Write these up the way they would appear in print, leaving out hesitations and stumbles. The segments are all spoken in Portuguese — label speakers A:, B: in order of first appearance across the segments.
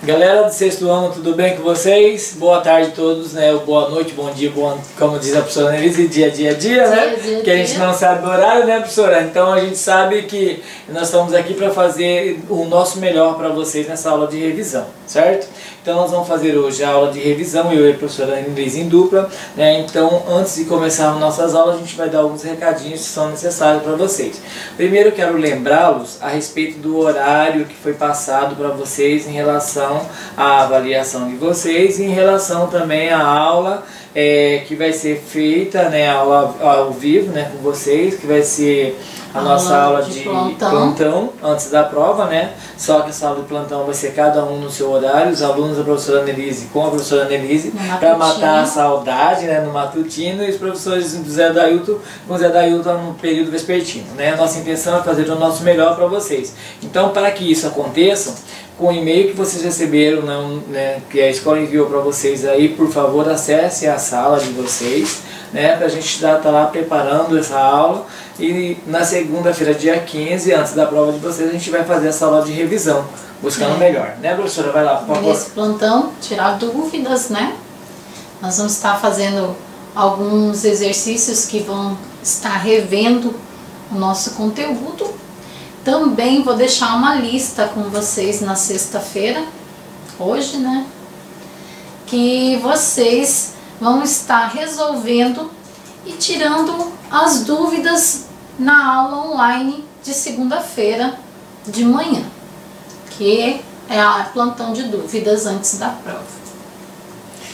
A: Galera do sexto ano, tudo bem com vocês? Boa tarde a todos, né? Boa noite, bom dia, como diz a professora Annelise, dia, né? Que a gente não sabe o horário, né, professora? Então a gente sabe que nós estamos aqui para fazer o nosso melhor para vocês nessa aula de revisão, certo? Então nós vamos fazer hoje a aula de revisão, eu e a professora Annelise em dupla, né? Então antes de começarmos nossas aulas, a gente vai dar alguns recadinhos que são necessários para vocês. Primeiro eu quero lembrá-los a respeito do horário que foi passado para vocês em relação à avaliação de vocês e em relação também à aula que vai ser feita, né, aula ao vivo, né, com vocês, que vai ser a nossa aula de plantão antes da prova, né? Só que essa aula de plantão vai ser cada um no seu horário, os alunos da professora Annelise com a professora Annelise, para matar a saudade, né, no matutino, e os professores do Zé Dailton com o Zé Dailton no período vespertino, né? A nossa intenção é fazer o nosso melhor para vocês. Então, para que isso aconteça, com o e-mail que vocês receberam, né, que a escola enviou para vocês aí, por favor, acesse a sala de vocês, né, para a gente estar lá preparando essa aula. E na segunda-feira, dia 15, antes da prova de vocês, a gente vai fazer essa aula de revisão, buscando o melhor, né, professora? Vai lá, por favor.
B: Nesse plantão, tirar dúvidas, né? Nós vamos estar fazendo alguns exercícios que vão estar revendo o nosso conteúdo. Também vou deixar uma lista com vocês na sexta-feira, hoje, né? Que vocês vão estar resolvendo e tirando as dúvidas na aula online de segunda-feira de manhã, que é a plantão de dúvidas antes da prova.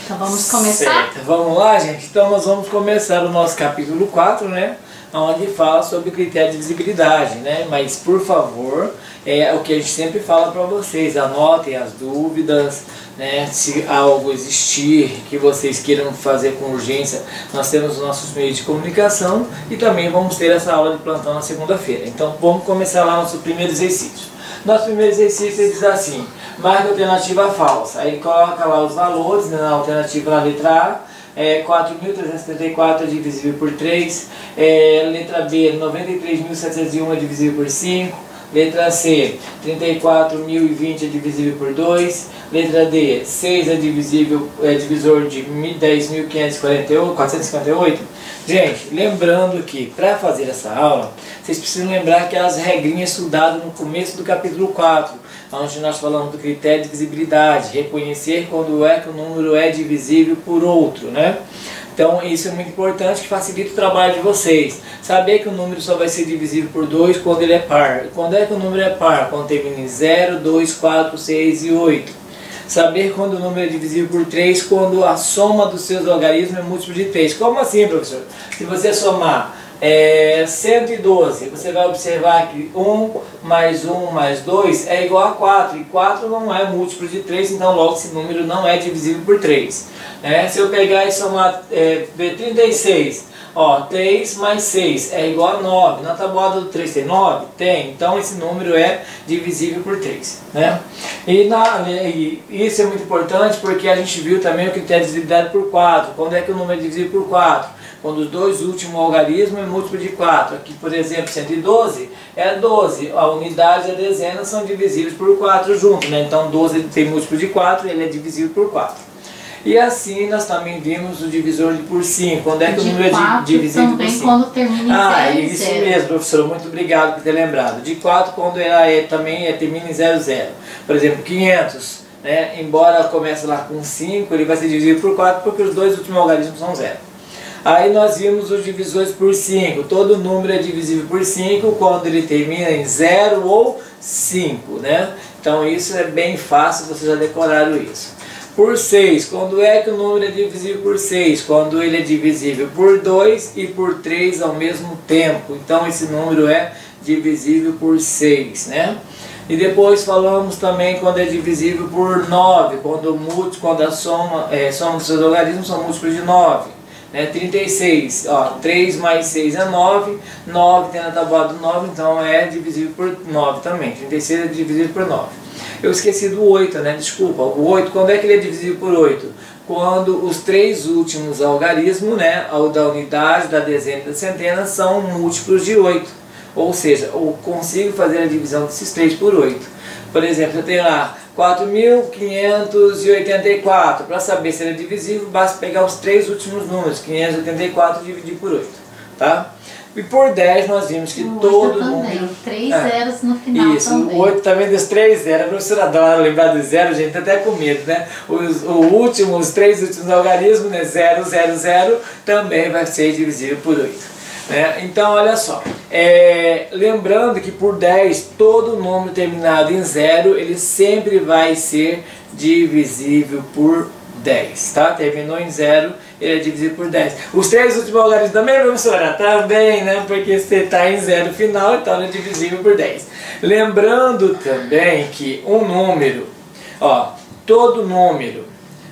B: Então vamos começar?
A: Certo. Vamos lá, gente? Então nós vamos começar o nosso capítulo 4, né? Onde fala sobre o critério de visibilidade, né? Mas por favor, é o que a gente sempre fala para vocês, anotem as dúvidas, né? Se algo existir que vocês queiram fazer com urgência, nós temos os nossos meios de comunicação e também vamos ter essa aula de plantão na segunda-feira. Então vamos começar lá nosso primeiro exercício. Nosso primeiro exercício diz assim: marque a alternativa falsa. Aí coloca lá os valores, né, na alternativa na letra A. 4.374 é divisível por 3, letra B, 93.701 é divisível por 5, letra C, 34.020 é divisível por 2, letra D, 6 é divisor de 10.458. Gente, lembrando que para fazer essa aula, vocês precisam lembrar aquelas regrinhas estudadas no começo do capítulo 4, onde nós falamos do critério de visibilidade, reconhecer quando é que o número é divisível por outro, né? Então isso é muito importante, que facilita o trabalho de vocês. Saber que o número só vai ser divisível por 2 quando ele é par. Quando é que o número é par? Quando termina em 0, 2, 4, 6 e 8. Saber quando o número é divisível por 3 quando a soma dos seus logaritmos é múltiplo de 3. Como assim, professor? Se você somar 112, você vai observar que 1 mais 1 mais 2 é igual a 4, e 4 não é múltiplo de 3, então logo esse número não é divisível por 3. Se eu pegar e somar 36, ó, 3 mais 6 é igual a 9, na tabuada do 3 tem 9? Tem, então esse número é divisível por 3. Né? E isso é muito importante porque a gente viu também o critério de divisibilidade por 4. Quando é que o número é divisível por 4? Quando os dois últimos algarismos é múltiplo de 4. Aqui, por exemplo, 112 é 12. A unidade e a dezena são divisíveis por 4 juntos, né? Então 12 tem múltiplo de 4 e ele é divisível por 4. E assim nós também vimos o divisor por 5. Quando é que o número é divisível por 5?
B: Quando termina em 0,
A: isso mesmo, professor. Muito obrigado por ter lembrado. De 4 quando ela termina em 0, 0. Por exemplo, 500. Né? Embora comece lá com 5, ele vai ser divisível por 4 porque os dois últimos algarismos são 0. Aí nós vimos os divisores por 5. Todo número é divisível por 5 quando ele termina em 0 ou 5, né? Então isso é bem fácil, vocês já decoraram isso. Por 6, quando é que o número é divisível por 6? Quando ele é divisível por 2 e por 3 ao mesmo tempo. Então esse número é divisível por 6, né? E depois falamos também quando é divisível por 9, quando a soma dos seus logaritmos são múltiplos de 9. 36, ó, 3 mais 6 é 9, 9 tem na tabuada do 9, então é divisível por 9 também, 36 é divisível por 9. Eu esqueci do 8, né? Desculpa, o 8, quando é que ele é divisível por 8? Quando os três últimos algarismos, né, o da unidade, da dezena e da centena, são múltiplos de 8. Ou seja, eu consigo fazer a divisão desses 3 por 8. Por exemplo, eu tenho lá 4.584. Para saber se ele é divisível, basta pegar os três últimos números, 584 e dividir por 8, tá? E por 10 nós vimos que todo
B: também,
A: número...
B: 3 zeros no final
A: isso,
B: também.
A: o 8 também dos 3 zeros. A professora adora lembrar do zero, gente, até com medo, né? Os três últimos algarismos, né? 0, 0, 0, também vai ser divisível por 8. Né? Então, olha só, lembrando que por 10, todo número terminado em 0, ele sempre vai ser divisível por 10, tá? Terminou em 0, ele é divisível por 10. Os três últimos algarismos também, professora? Também, né? Porque você está em 0 final, então ele é divisível por 10. Lembrando também que um número, todo número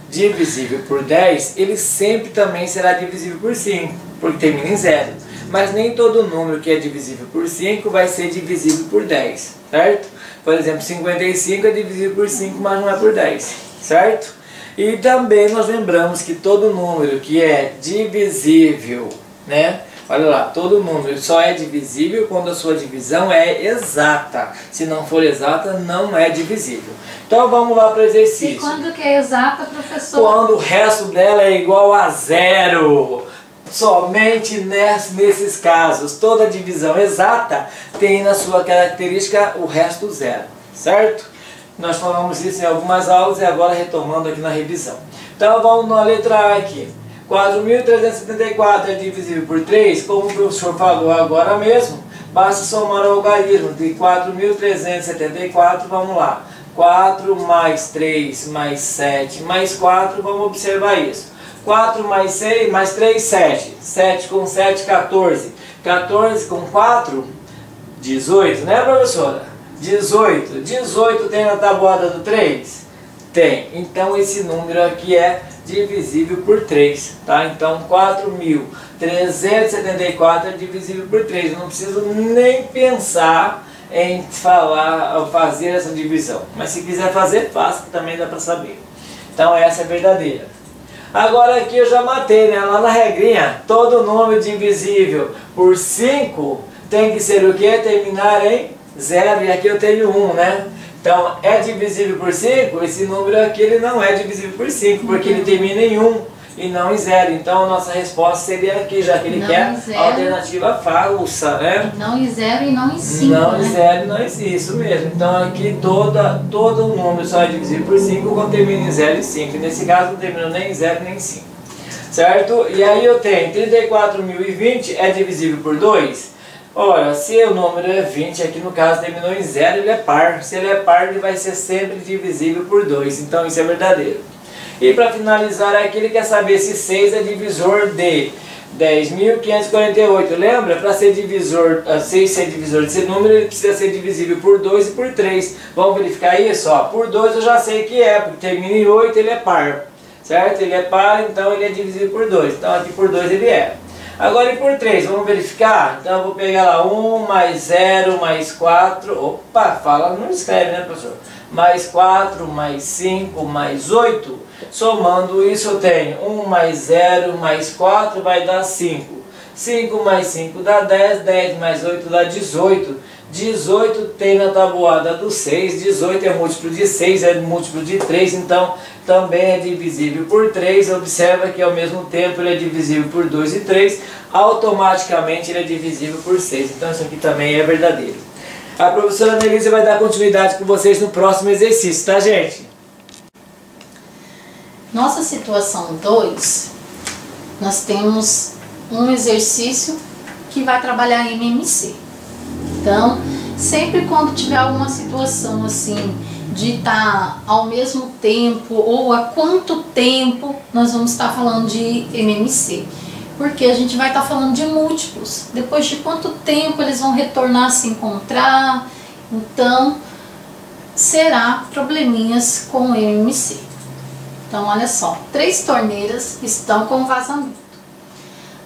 A: divisível por 10, ele sempre também será divisível por 5, porque termina em 0. Mas nem todo número que é divisível por 5 vai ser divisível por 10, certo? Por exemplo, 55 é divisível por 5, mas não é por 10, certo? E também nós lembramos que todo número que é divisível, né? Olha lá, todo número só é divisível quando a sua divisão é exata. Se não for exata, não é divisível. Então vamos lá para o exercício.
B: E quando que é exata, professor?
A: Quando o resto dela é igual a 0. Somente nesses casos, toda divisão exata tem na sua característica o resto 0, certo? Nós falamos isso em algumas aulas e agora retomando aqui na revisão. Então vamos na letra A aqui. 4.374 é divisível por 3, como o professor falou agora mesmo, basta somar o algarismo de 4.374, vamos lá. 4 mais 3 mais 7 mais 4, vamos observar isso. 4 mais 6 mais 3, 7. 7 com 7, 14. 14 com 4, 18, né, professora? 18. 18 tem na tabuada do 3? Tem. Então esse número aqui é divisível por 3, tá? Então 4.374 é divisível por 3. Eu não preciso nem pensar em fazer essa divisão. Mas se quiser fazer, faça, que também dá para saber. Então essa é verdadeira. Agora aqui eu já matei, né? Lá na regrinha, todo número divisível por 5 tem que ser o quê? Terminar em 0, e aqui eu tenho 1, né? Então, é divisível por 5? Esse número aqui ele não é divisível por 5, porque ele termina em 1 e não em 0. Então, a nossa resposta seria aqui, já que ele quer a alternativa falsa, né?
B: Não em 0 e não em 5,
A: não
B: né?
A: em 0 e não em 5, isso mesmo. Então, aqui todo número só é divisível por 5 quando termina em 0 e 5. Nesse caso, não terminou nem em 0 nem em 5. Certo? E aí eu tenho 34.020 é divisível por 2? Olha, se o número é 20, aqui no caso terminou em 0, ele é par. Se ele é par, ele vai ser sempre divisível por 2. Então isso é verdadeiro. E para finalizar aqui, ele quer saber se 6 é divisor de 10.548. Lembra? Para ser divisor, 6 ser divisor desse número, ele precisa ser divisível por 2 e por 3. Vamos verificar isso? Ó, por 2 eu já sei que é, porque termina em 8, ele é par. Certo? Ele é par, então ele é divisível por 2. Então aqui por 2 ele é. Agora e por 3, vamos verificar? Então eu vou pegar lá 1 mais 0 mais 4, opa, fala, não escreve, né, professor? Mais 4 mais 5 mais 8, somando isso eu tenho 1 mais 0 mais 4 vai dar 5. 5 mais 5 dá 10, 10 mais 8 dá 18. 18 tem na tabuada do 6, 18 é múltiplo de 6, é múltiplo de 3, então também é divisível por 3. Observa que ao mesmo tempo ele é divisível por 2 e 3, automaticamente ele é divisível por 6. Então isso aqui também é verdadeiro. A professora Nelisa vai dar continuidade com vocês no próximo exercício, tá, gente?
B: Nossa situação 2, nós temos um exercício que vai trabalhar em MMC. Então, sempre quando tiver alguma situação assim, de estar ao mesmo tempo ou a quanto tempo, nós vamos estar falando de MMC. Porque a gente vai estar falando de múltiplos. Depois de quanto tempo eles vão retornar a se encontrar. Então, será probleminhas com MMC. Então, olha só, 3 torneiras estão com vazamento.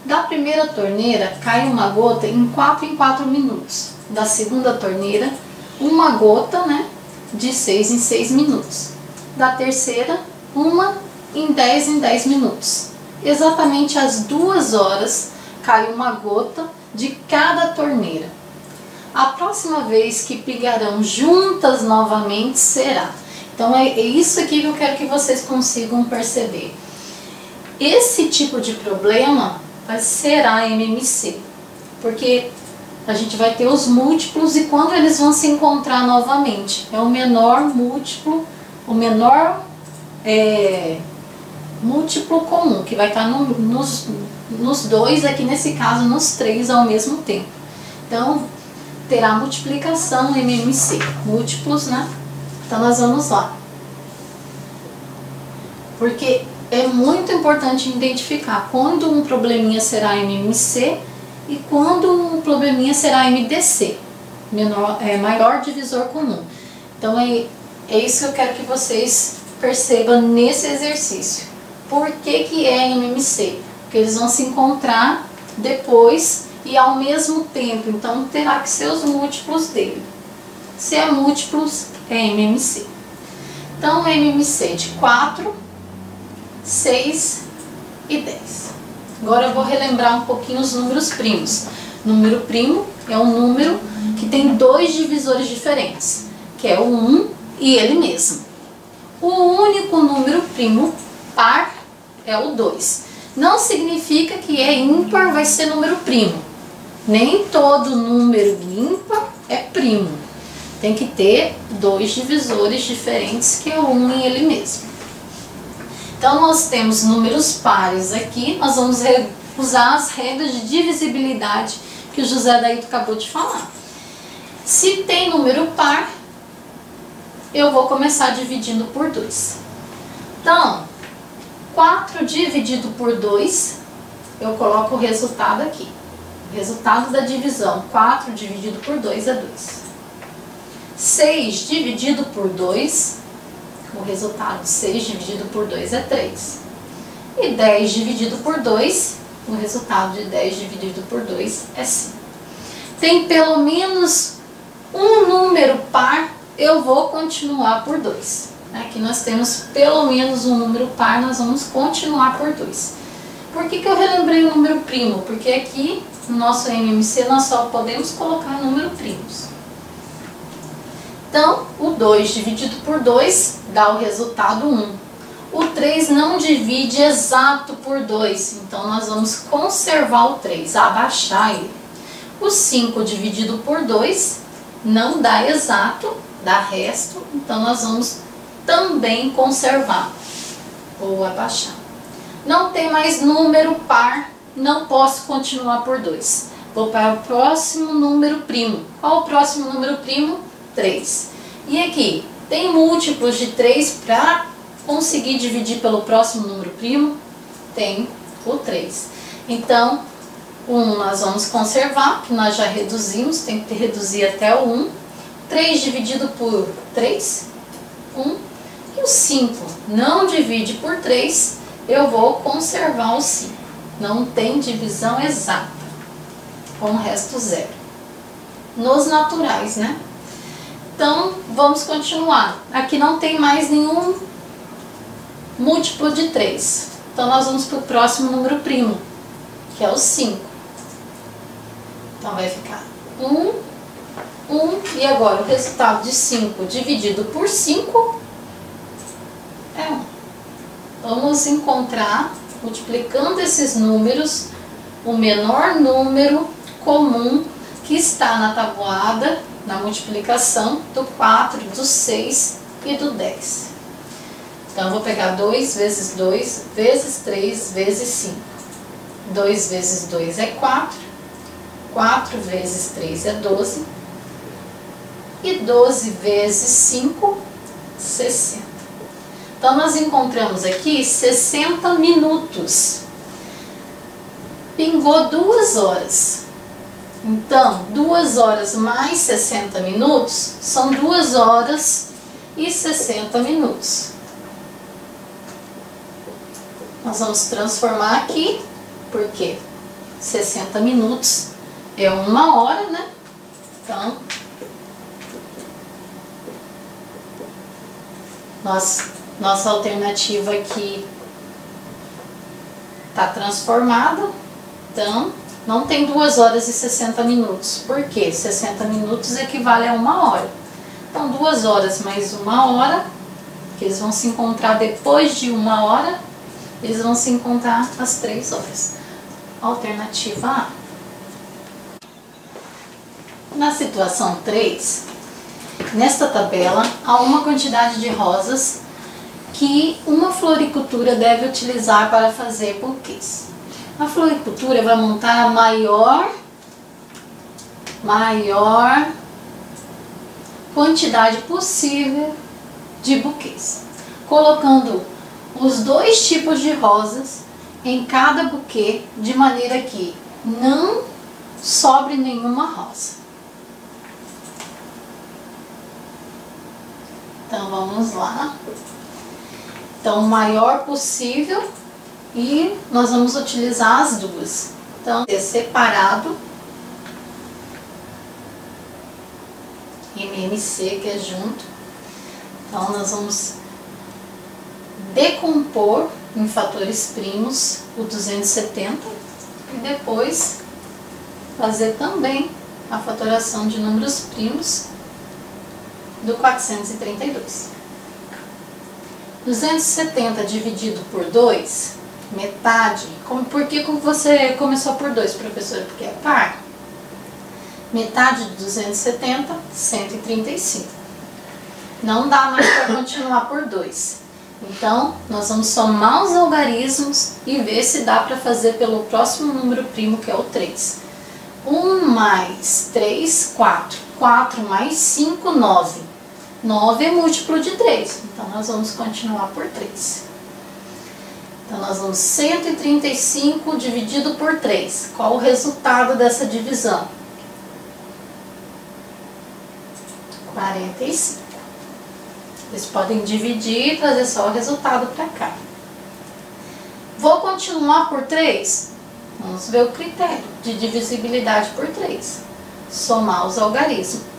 B: Da primeira torneira, cai uma gota em 4 minutos. Da segunda torneira, uma gota, né, de 6 em 6 minutos. Da terceira, uma em 10 minutos. Exatamente às 2 horas, cai uma gota de cada torneira. A próxima vez que pingarão juntas novamente será Então é isso aqui que eu quero que vocês consigam perceber. Esse tipo de problema será MMC, porque a gente vai ter os múltiplos e quando eles vão se encontrar novamente, é o menor múltiplo, o menor múltiplo comum, que vai estar nos dois, aqui nesse caso nos três ao mesmo tempo. Então terá multiplicação MMC, múltiplos, né? Então nós vamos lá. Porque é muito importante identificar quando um probleminha será MMC e quando um probleminha será MDC, maior divisor comum. Então é isso que eu quero que vocês percebam nesse exercício. Por que é MMC? Porque eles vão se encontrar depois e ao mesmo tempo, então terá que ser os múltiplos dele. Se é múltiplos, é MMC. Então, MMC de 4, 6 e 10. Agora eu vou relembrar um pouquinho os números primos. Número primo é um número que tem dois divisores diferentes, que é o 1 e ele mesmo. O único número primo par é o 2. Não significa que é ímpar vai ser número primo. Nem todo número ímpar é primo. Tem que ter dois divisores diferentes, que é o 1 e ele mesmo. Então, nós temos números pares aqui. Nós vamos usar as regras de divisibilidade que o José Daíto acabou de falar. Se tem número par, eu vou começar dividindo por 2. Então, 4 dividido por 2, eu coloco o resultado aqui. O resultado da divisão, 4 dividido por 2 é 2. 6 dividido por 2, o resultado de 6 dividido por 2 é 3. E 10 dividido por 2, o resultado de 10 dividido por 2 é 5. Tem pelo menos um número par, eu vou continuar por 2. Aqui nós temos pelo menos um número par, nós vamos continuar por 2. Por que eu relembrei o número primo? Porque aqui no nosso MMC nós só podemos colocar número primos. Então, o 2 dividido por 2 dá o resultado 1. O 3 não divide exato por 2, então nós vamos conservar o 3, abaixar ele. O 5 dividido por 2 não dá exato, dá resto, então nós vamos também conservar ou abaixar. Não tem mais número par, não posso continuar por 2. Vou para o próximo número primo. Qual o próximo número primo? 3. E aqui, tem múltiplos de 3 para conseguir dividir pelo próximo número primo? Tem o 3. Então, o 1 nós vamos conservar, que nós já reduzimos, tem que reduzir até o 1. 3 dividido por 3, 1. E o 5 não divide por 3, eu vou conservar o 5. Não tem divisão exata, com o resto zero. Nos naturais, né? Então, vamos continuar. Aqui não tem mais nenhum múltiplo de 3. Então, nós vamos para o próximo número primo, que é o 5. Então, vai ficar 1, 1. E agora, o resultado de 5 dividido por 5 é 1. Vamos encontrar, multiplicando esses números, o menor número comum que está na tabuada, na multiplicação do 4, do 6 e do 10. Então, eu vou pegar 2 vezes 2, vezes 3, vezes 5. 2 vezes 2 é 4. 4 vezes 3 é 12. E 12 vezes 5, 60. Então, nós encontramos aqui 60 minutos. Pingou 2 horas. Então, 2 horas mais 60 minutos são 2 horas e 60 minutos. Nós vamos transformar aqui, porque 60 minutos é 1 hora, né? Então, nossa alternativa aqui está transformada. Então, não tem 2 horas e 60 minutos. Por quê? 60 minutos equivale a 1 hora. Então, 2 horas mais 1 hora que eles vão se encontrar depois de 1 hora, eles vão se encontrar às 3 horas. Alternativa A. Na situação 3, nesta tabela há uma quantidade de rosas que uma floricultura deve utilizar para fazer buquês. A floricultura vai montar a maior quantidade possível de buquês, colocando os 2 tipos de rosas em cada buquê, de maneira que não sobre nenhuma rosa. Então vamos lá. Então o maior possível, e nós vamos utilizar as 2. Então é separado, MMC que é junto. Então nós vamos decompor em fatores primos o 270 e depois fazer também a fatoração de números primos do 432. 270 dividido por 2, metade. Por que você começou por 2, professora? Porque é par. Metade de 270, 135. Não dá mais para continuar por 2. Então, nós vamos somar os algarismos e ver se dá para fazer pelo próximo número primo, que é o 3. 1 mais 3, 4. 4 mais 5, 9. 9 é múltiplo de 3, então nós vamos continuar por 3. Então nós vamos 135 dividido por 3. Qual o resultado dessa divisão? 45. Vocês podem dividir e trazer só o resultado para cá. Vou continuar por 3? Vamos ver o critério de divisibilidade por 3. Somar os algarismos.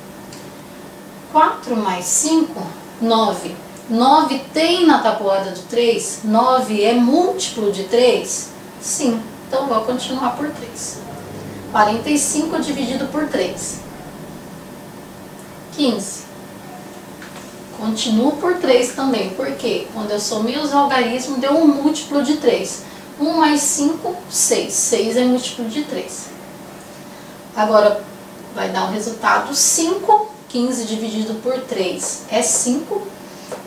B: 4 mais 5, 9. 9 tem na tabuada do 3? 9 é múltiplo de 3? Sim, então vou continuar por 3. 45 dividido por 3. 15. Continuo por 3 também, porque quando eu somei os algarismos deu um múltiplo de 3. 1 mais 5, 6. 6 é múltiplo de 3. Agora vai dar um resultado 5. 15 dividido por 3 é 5.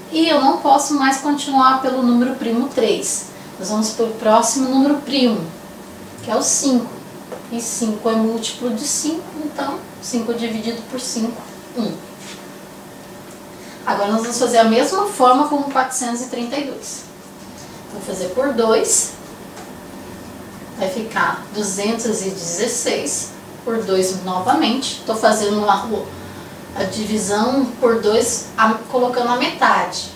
B: E eu não posso mais continuar pelo número primo 3. Nós vamos para o próximo número primo, que é o 5. E 5 é múltiplo de 5, então 5 dividido por 5, 1. Agora nós vamos fazer a mesma forma com o 432. Vou fazer por 2. Vai ficar 216 por 2 novamente. Estou fazendo a divisão por 2, colocando a metade.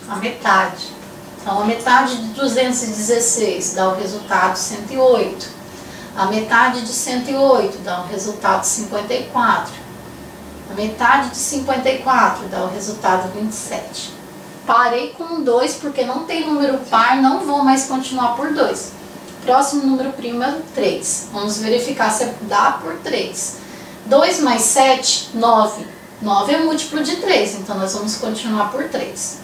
B: Então, a metade de 216 dá o resultado 108. A metade de 108 dá o resultado 54. A metade de 54 dá o resultado 27. Parei com 2 porque não tem número par, não vou mais continuar por 2. Próximo número primo é o 3. Vamos verificar se dá por 3. 2 mais 7, 9. 9 é múltiplo de 3, então nós vamos continuar por 3.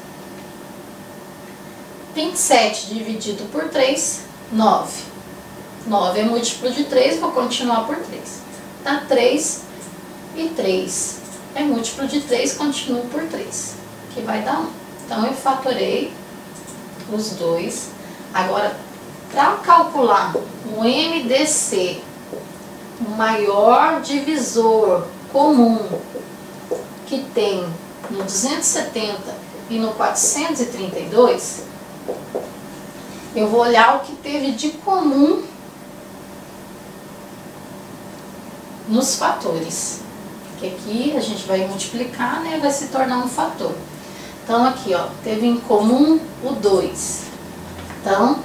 B: 27 dividido por 3, 9. 9 é múltiplo de 3, vou continuar por 3. Dá 3 e 3 é múltiplo de 3, continuo por 3, que vai dar 1. Então eu fatorei os dois. Agora, para calcular o MDC, o maior divisor comum que tem no 270 e no 432, eu vou olhar o que teve de comum nos fatores. Que aqui a gente vai multiplicar, né? Vai se tornar um fator. Então aqui, ó, teve em comum o 2. Então,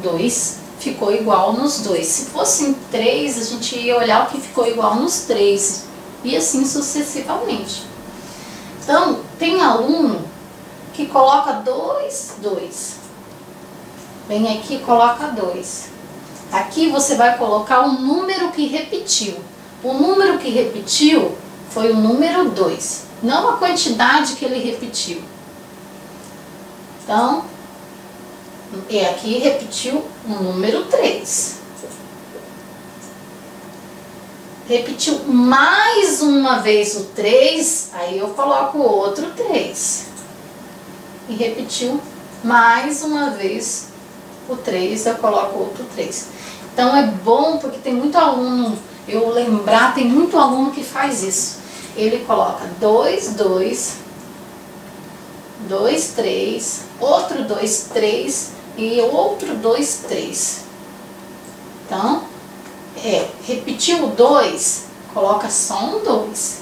B: 2 ficou igual nos dois. Se fossem 3, a gente ia olhar o que ficou igual nos 3. E assim sucessivamente. Então, tem aluno que coloca 2, 2. Vem aqui e coloca 2. Aqui você vai colocar o número que repetiu. O número que repetiu foi o número 2, não a quantidade que ele repetiu. Então, e aqui repetiu o número 3. Repetiu mais uma vez o 3, aí eu coloco outro 3. E repetiu mais uma vez o 3, eu coloco outro 3. Então é bom porque tem muito aluno, eu lembrar, tem muito aluno que faz isso. Ele coloca 2, 2, 2, 3, outro 2, 3 e outro 2, 3. Então, repetiu o 2, coloca só um 2.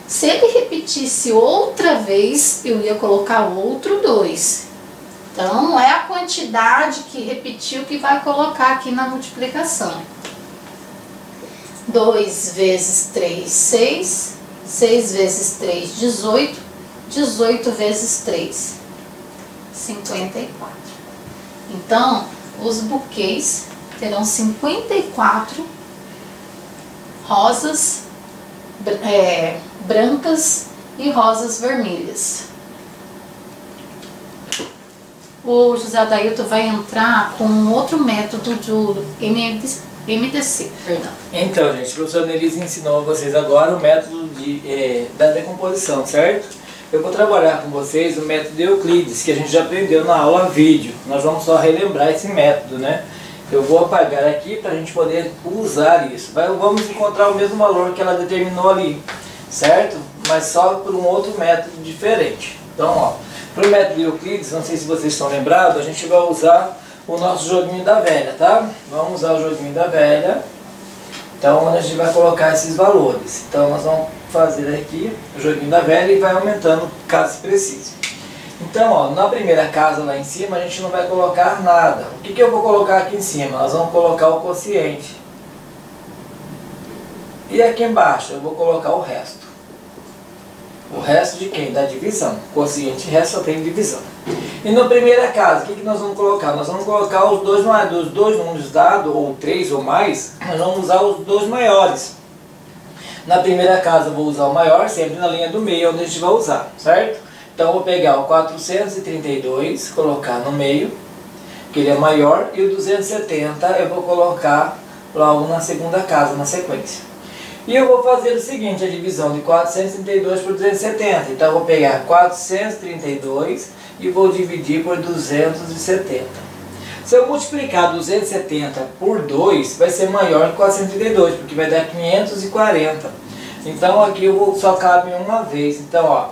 B: Se ele repetisse outra vez, eu ia colocar outro 2. Então, não é a quantidade que repetiu que vai colocar aqui na multiplicação. 2 vezes 3, 6. 6 vezes 3, 18. 18 vezes 3, 54. Então, os buquês terão 54 rosas brancas e rosas vermelhas. O José Adailton vai entrar com um outro método do MDC. Perdão.
A: Então, gente, o professor Nelise ensinou a vocês agora o método da decomposição, certo? Eu vou trabalhar com vocês o método de Euclides, que a gente já aprendeu na aula vídeo. Nós vamos só relembrar esse método, né? Eu vou apagar aqui para a gente poder usar isso. Vamos encontrar o mesmo valor que ela determinou ali, certo? Mas só por um outro método diferente. Então, ó, para o método de Euclides, não sei se vocês estão lembrados, a gente vai usar o nosso joguinho da velha, tá? Vamos usar o joguinho da velha. Então, onde a gente vai colocar esses valores. Então, nós vamos fazer aqui o joguinho da velha e vai aumentando caso precise. Então, ó, na primeira casa lá em cima, a gente não vai colocar nada. O que eu vou colocar aqui em cima? Nós vamos colocar o quociente. E aqui embaixo eu vou colocar o resto. O resto de quem? Da divisão. Quociente e resto só tem divisão. E na primeira casa, o que nós vamos colocar? Nós vamos colocar os dois números dados, ou 3 ou mais, nós vamos usar os dois maiores. Na primeira casa eu vou usar o maior, sempre na linha do meio, onde a gente vai usar, certo? Então eu vou pegar o 432, colocar no meio, que ele é maior, e o 270 eu vou colocar logo na segunda casa, na sequência. E eu vou fazer o seguinte, a divisão de 432 por 270. Então eu vou pegar 432 e vou dividir por 270. Se eu multiplicar 270 por 2, vai ser maior que 432, porque vai dar 540. Então aqui só cabe uma vez. Então, ó,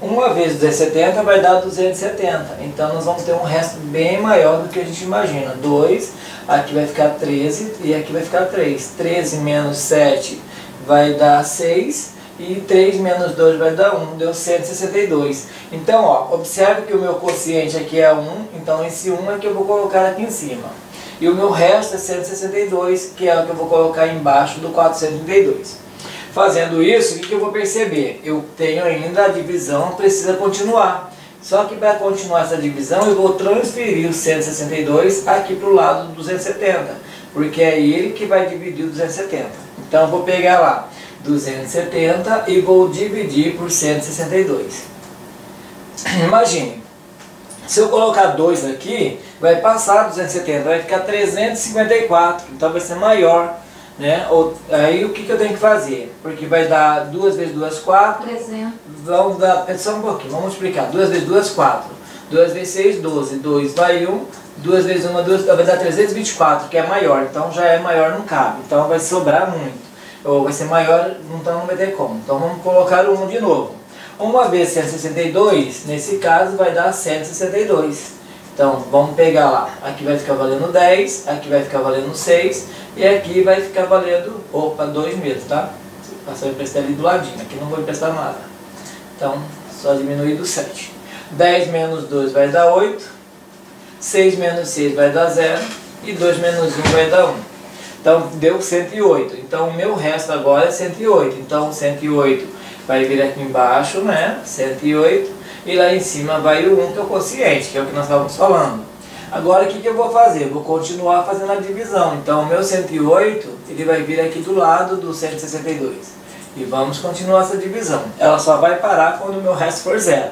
A: uma vez 270 vai dar 270. Então nós vamos ter um resto bem maior do que a gente imagina. 2, aqui vai ficar 13 e aqui vai ficar 3. 13 menos 7 vai dar 6 e 3 menos 2 vai dar 1, deu 162. Então, ó, observe que o meu quociente aqui é 1, então esse 1 é que eu vou colocar aqui em cima. E o meu resto é 162, que é o que eu vou colocar embaixo do 432. Fazendo isso, o que eu vou perceber? Eu tenho ainda a divisão, precisa continuar. Só que para continuar essa divisão, eu vou transferir o 162 aqui para o lado do 270, porque é ele que vai dividir o 270. Então eu vou pegar lá 270 e vou dividir por 162. Imagine, se eu colocar 2 aqui, vai passar 270, vai ficar 354, então vai ser maior, né? Aí o que eu tenho que fazer? Porque vai dar 2 vezes 2, 4.
B: 300.
A: Vamos dar, só um pouquinho, vamos multiplicar. 2 vezes 2, 4. 2 vezes 6, 12. 2 vai 1. 2 vezes 1, 2, vai dar 324, que é maior. Então já é maior, não cabe. Então vai sobrar muito. Ou vai ser maior, então não vai ter como. Então vamos colocar o 1 de novo. 1 vezes 162, nesse caso vai dar 162. Então vamos pegar lá. Aqui vai ficar valendo 10, aqui vai ficar valendo 6. E aqui vai ficar valendo, 2 mesmo, tá? Passar a emprestar ali do ladinho. Aqui não vou emprestar nada. Então, só diminuir do 7. 10 menos 2 vai dar 8. 6 menos 6 vai dar 0. E 2 menos 1 vai dar 1. Então, deu 108. Então, o meu resto agora é 108. Então, 108 vai vir aqui embaixo, né? 108. E lá em cima vai o 1, que é o quociente, que é o que nós estávamos falando. Agora, o que eu vou fazer? Eu vou continuar fazendo a divisão. Então, o meu 108, ele vai vir aqui do lado do 162. E vamos continuar essa divisão. Ela só vai parar quando o meu resto for 0.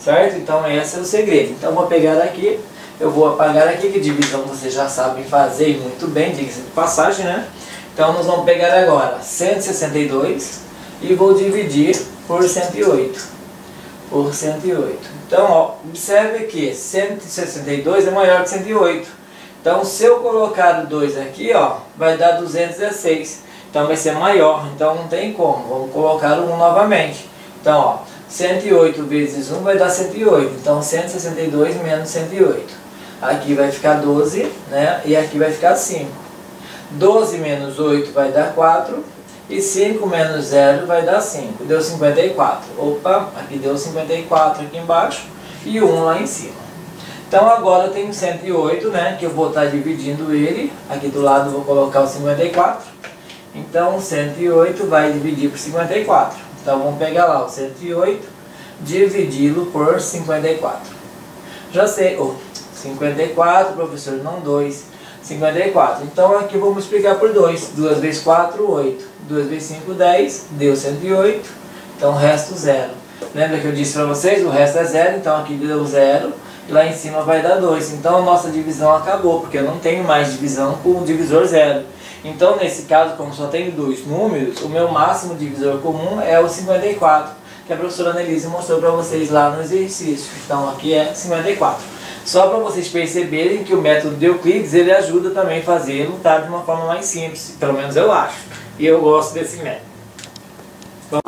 A: certo? Então esse é o segredo. Então vou pegar aqui, eu vou apagar aqui, que divisão vocês já sabem fazer muito bem, diga-se de passagem, né? Então nós vamos pegar agora 162 e vou dividir por 108. Por 108. Então, ó, observe que 162 é maior que 108. Então, se eu colocar o 2 aqui, ó, vai dar 216. Então, vai ser maior. Então, não tem como. Vamos colocar o 1 novamente. Então, ó, 108 vezes 1 vai dar 108. Então, 162 menos 108. Aqui vai ficar 12, né? E aqui vai ficar 5. 12 menos 8 vai dar 4. E 5 menos 0 vai dar 5. Deu 54. Opa, aqui deu 54 aqui embaixo. E 1 lá em cima. Então agora eu tenho 108, né? Que eu vou estar dividindo ele. Aqui do lado eu vou colocar o 54. Então 108 vai dividir por 54. Então vamos pegar lá o 108, dividi-lo por 54. Já sei. 54, professor, não 2. 54. Então aqui vamos multiplicar por 2. 2 vezes 4, 8. 2 vezes 5, 10. Deu 108. Então o resto 0. Lembra que eu disse para vocês? O resto é 0. Então aqui deu 0. E lá em cima vai dar 2. Então a nossa divisão acabou. Porque eu não tenho mais divisão com o divisor 0. Então nesse caso, como só tenho 2 números, o meu máximo divisor comum é o 54. Que a professora Annelise mostrou para vocês lá no exercício. Então aqui é 54. Só para vocês perceberem que o método de Euclides, ele ajuda também a fazê-lo, tá, de uma forma mais simples, pelo menos eu acho. E eu gosto desse método. Bom,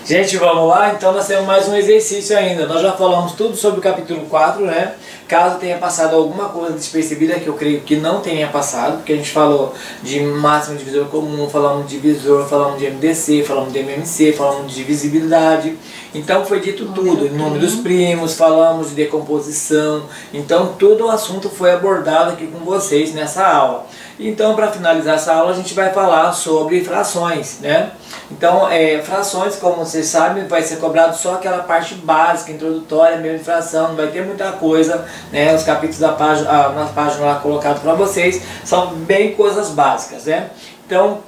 A: gente, vamos lá? Então nós temos mais um exercício ainda. Nós já falamos tudo sobre o capítulo 4, né? Caso tenha passado alguma coisa despercebida, que eu creio que não tenha passado, porque a gente falou de máximo divisor comum, falamos de divisor, falamos de MDC, falamos de MMC, falamos de divisibilidade. Então foi dito tudo, números primos, falamos de decomposição. Então todo o assunto foi abordado aqui com vocês nessa aula. Então para finalizar essa aula a gente vai falar sobre frações, né? Então frações, como vocês sabem, vai ser cobrado só aquela parte básica, introdutória, mesmo de fração, não vai ter muita coisa, né? Os capítulos da página, na página lá colocado para vocês, são bem coisas básicas, né? Então,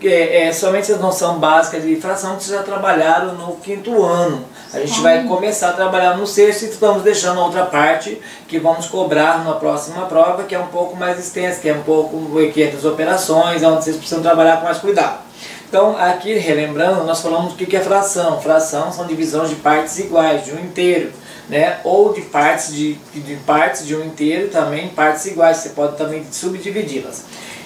A: somente a noção básica de fração que vocês já trabalharam no 5º ano. A gente vai começar a trabalhar no 6º e estamos deixando a outra parte que vamos cobrar na próxima prova, que é um pouco mais extensa, que é um pouco que é das operações, onde vocês precisam trabalhar com mais cuidado. Então, aqui, relembrando, nós falamos do que é fração. Fração são divisões de partes iguais, de um inteiro, né? Ou de partes de um inteiro, também partes iguais, você pode também subdividi-las.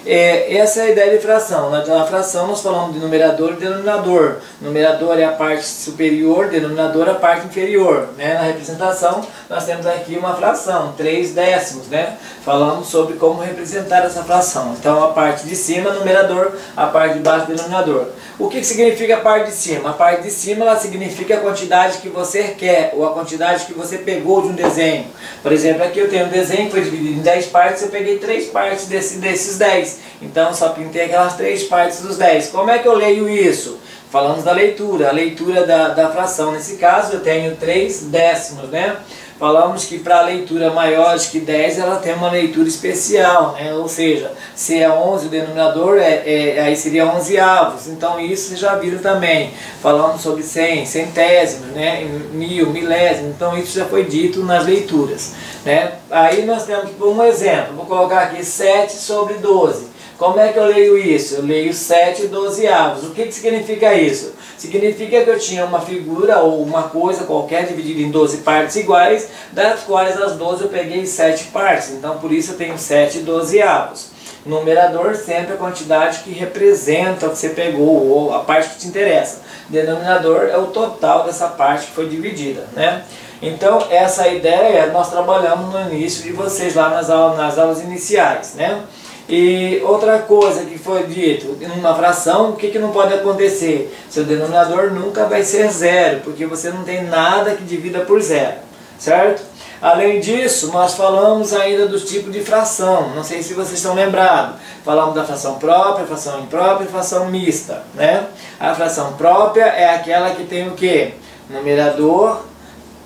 A: Essa é a ideia de fração. Na fração nós falamos de numerador e denominador. Numerador é a parte superior, denominador é a parte inferior, né? Na representação nós temos aqui uma fração, 3 décimos, né? Falamos sobre como representar essa fração. Então a parte de cima, numerador, a parte de baixo, denominador. O que significa a parte de cima? A parte de cima ela significa a quantidade que você quer, ou a quantidade que você pegou de um desenho. Por exemplo, aqui eu tenho um desenho que foi dividido em 10 partes, eu peguei 3 partes desses 10. Então só pintei aquelas 3 partes dos 10. Como é que eu leio isso? Falamos da leitura, a leitura da fração. Nesse caso eu tenho 3 décimos, né? Falamos que para a leitura maior de que 10 ela tem uma leitura especial, né? Ou seja, se é 11 o denominador, aí seria 11avos. Então isso vocês já viram também. Falamos sobre 100, centésimos, né? Mil, milésimo. Então isso já foi dito nas leituras, né? Aí nós temos um exemplo. Vou colocar aqui 7 sobre 12. Como é que eu leio isso? Eu leio 7 dozeavos. O que significa isso? Significa que eu tinha uma figura ou uma coisa qualquer dividida em 12 partes iguais, das quais as 12 eu peguei 7 partes. Então por isso eu tenho 7 dozeavos. Numerador sempre a quantidade que representa o que você pegou, ou a parte que te interessa. Denominador é o total dessa parte que foi dividida, né? Então essa ideia nós trabalhamos no início de vocês lá nas aulas iniciais, né? E outra coisa que foi dito, numa fração, o que não pode acontecer? Seu denominador nunca vai ser 0, porque você não tem nada que divida por 0, certo? Além disso, nós falamos ainda dos tipos de fração, não sei se vocês estão lembrados. Falamos da fração própria, fração imprópria e fração mista, né? A fração própria é aquela que tem o quê? Numerador,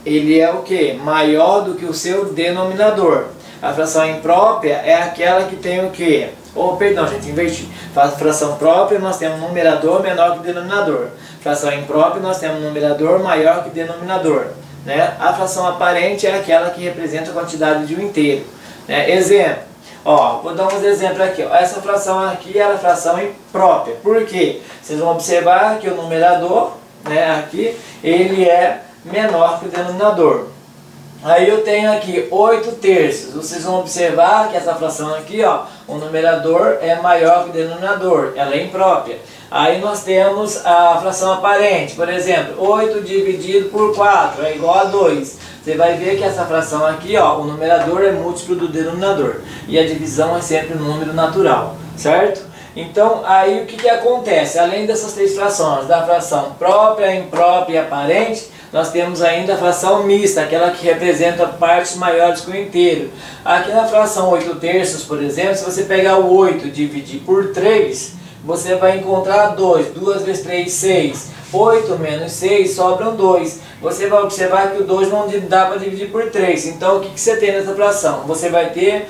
A: ele é o quê? Maior do que o seu denominador. A fração imprópria é aquela que tem o quê? Perdão, gente, inverti. Fração própria nós temos numerador menor que denominador. Fração imprópria nós temos numerador maior que denominador. né? A fração aparente é aquela que representa a quantidade de um inteiro, né? Exemplo, ó, vou dar uns exemplos aqui, ó. Essa fração aqui é a fração imprópria. Por quê? Vocês vão observar que o numerador, né, aqui, ele é menor que o denominador. Aí eu tenho aqui 8 terços. Vocês vão observar que essa fração aqui, ó, o numerador é maior que o denominador, ela é imprópria. Aí nós temos a fração aparente, por exemplo, 8 dividido por 4 é igual a 2. Você vai ver que essa fração aqui, ó, o numerador é múltiplo do denominador. E a divisão é sempre um número natural, certo? Então, aí o que acontece? Além dessas três frações, da fração própria, imprópria e aparente, nós temos ainda a fração mista, aquela que representa partes maiores que o inteiro. Aqui na fração 8 terços, por exemplo, se você pegar o 8 e dividir por 3, você vai encontrar 2. 2 vezes 3, 6. 8 menos 6 sobram 2. Você vai observar que o 2 não dá para dividir por 3. Então, o que você tem nessa fração? Você vai ter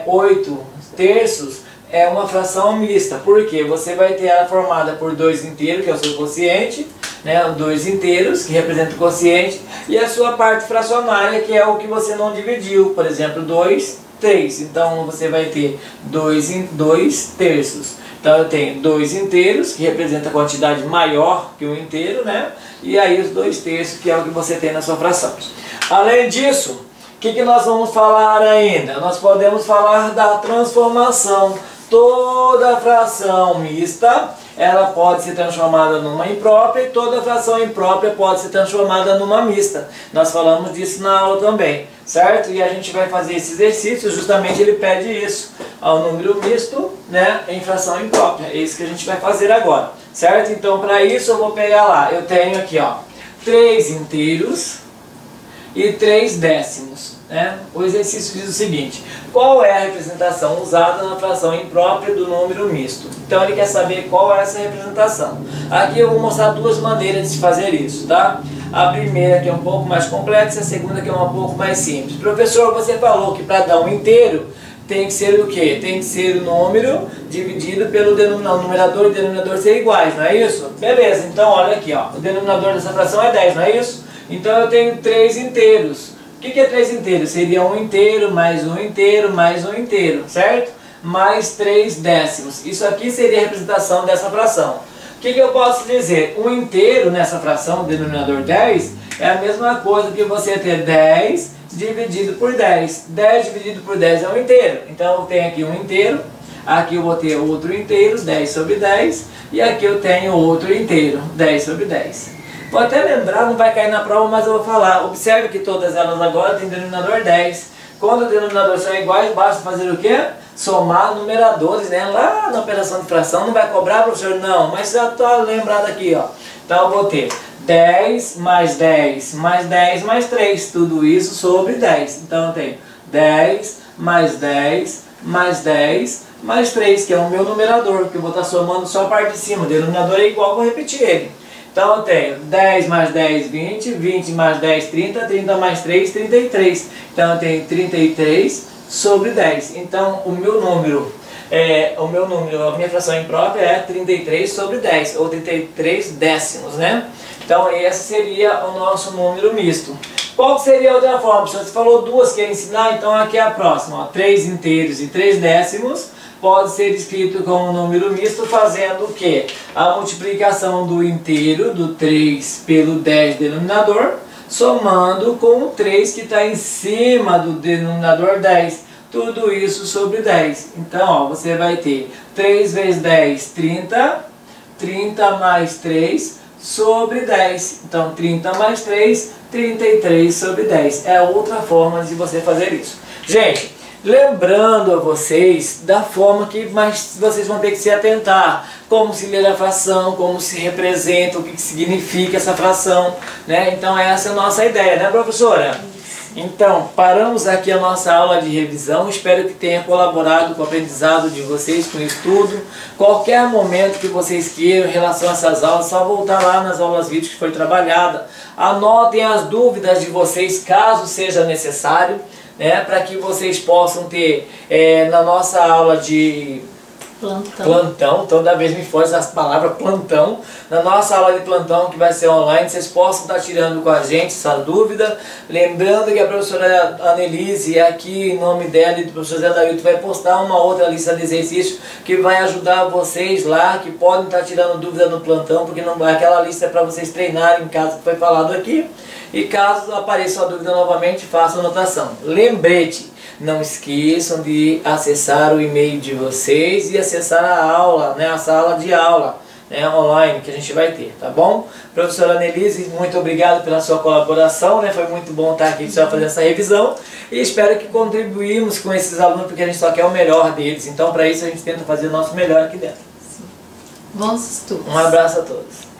A: 8 terços. É uma fração mista, porque você vai ter ela formada por 2 inteiros, que é o seu quociente, né, 2 inteiros, que representa o quociente, e a sua parte fracionária, que é o que você não dividiu, por exemplo, 2, 3. Então você vai ter 2 terços. Então eu tenho 2 inteiros, que representa a quantidade maior que o inteiro, né, e aí os 2 terços, que é o que você tem na sua fração. Além disso, o que nós vamos falar ainda? Nós podemos falar da transformação. Toda fração mista, ela pode ser transformada numa imprópria, e toda fração imprópria pode ser transformada numa mista. Nós falamos disso na aula também, certo? E a gente vai fazer esse exercício, justamente ele pede isso, ao número misto, né, em fração imprópria. É isso que a gente vai fazer agora, certo? Então, para isso eu vou pegar lá, eu tenho aqui, ó, 3 inteiros e 3 décimos. Né? O exercício diz o seguinte: qual é a representação usada na fração imprópria do número misto? Então ele quer saber qual é essa representação. Aqui eu vou mostrar duas maneiras de se fazer isso, tá? A primeira, que é um pouco mais complexa, a segunda, que é um pouco mais simples. Professor, você falou que para dar um inteiro tem que ser o quê? Tem que ser o número dividido pelo denominador. O numerador e o denominador ser iguais, não é isso? Beleza, então olha aqui, ó, o denominador dessa fração é 10, não é isso? Então eu tenho 3 inteiros. O que é 3 inteiros? Seria um inteiro, mais um inteiro, mais um inteiro, certo? Mais 3 décimos. Isso aqui seria a representação dessa fração. O que eu posso dizer? Um inteiro nessa fração, o denominador 10, é a mesma coisa que você ter 10 dividido por 10. 10 dividido por 10 é um inteiro. Então eu tenho aqui um inteiro, aqui eu vou ter outro inteiro, 10 sobre 10, e aqui eu tenho outro inteiro, 10 sobre 10. Vou até lembrar, não vai cair na prova, mas eu vou falar. Observe que todas elas agora têm denominador 10. Quando os denominadores são iguais, basta fazer o quê? Somar numeradores, né? Lá na operação de fração não vai cobrar, professor? Não, mas já está lembrado aqui, ó. Então eu vou ter 10 mais 10 mais 10 mais 3. Tudo isso sobre 10. Então eu tenho 10 mais 10 mais 10 mais 3, que é o meu numerador, que eu vou estar somando só a parte de cima. O denominador é igual, vou repetir ele. Então eu tenho 10 mais 10, 20, 20 mais 10, 30, 30 mais 3, 33. Então eu tenho 33 sobre 10. Então o meu número, a minha fração imprópria é 33 sobre 10, ou 33 décimos, né? Então esse seria o nosso número misto. Qual seria a outra forma? Você falou duas que ia ensinar, então aqui é a próxima. Ó, 3 inteiros e 3 décimos. Pode ser escrito como número misto fazendo o quê? A multiplicação do inteiro, do 3 pelo 10 denominador, somando com o 3 que está em cima do denominador 10. Tudo isso sobre 10. Então, ó, você vai ter 3 vezes 10, 30. 30 mais 3 sobre 10. Então, 30 mais 3, 33 sobre 10. É outra forma de você fazer isso. Gente, lembrando a vocês da forma que mais vocês vão ter que se atentar, como se lê a fração, como se representa, o que significa essa fração, né? Então essa é a nossa ideia, né, professora? Então, paramos aqui a nossa aula de revisão, espero que tenha colaborado com o aprendizado de vocês, com o estudo. Qualquer momento que vocês queiram em relação a essas aulas, só voltar lá nas aulas vídeos que foi trabalhada. Anotem as dúvidas de vocês, caso seja necessário, né, para que vocês possam ter na nossa aula de
B: Plantão.
A: Plantão, toda vez me foge essa palavra plantão. Na nossa aula de plantão, que vai ser online, vocês possam estar tirando com a gente essa dúvida. Lembrando que a professora Anelise, aqui em nome dela e do professor Zé Dailton, vai postar uma outra lista de exercícios que vai ajudar vocês lá, que podem estar tirando dúvida no plantão, porque não, aquela lista é para vocês treinarem em casa, que foi falado aqui. E caso apareça a dúvida novamente, façam anotação. Lembrete! Não esqueçam de acessar o e-mail de vocês e acessar a aula, né, a sala de aula, né, online que a gente vai ter, tá bom? Professora Anelise, muito obrigado pela sua colaboração, né? Foi muito bom estar aqui só fazer essa revisão e espero que contribuímos com esses alunos, porque a gente só quer o melhor deles. Então, para isso, a gente tenta fazer o nosso melhor aqui dentro.
B: Bons estudos.
A: Um abraço a todos.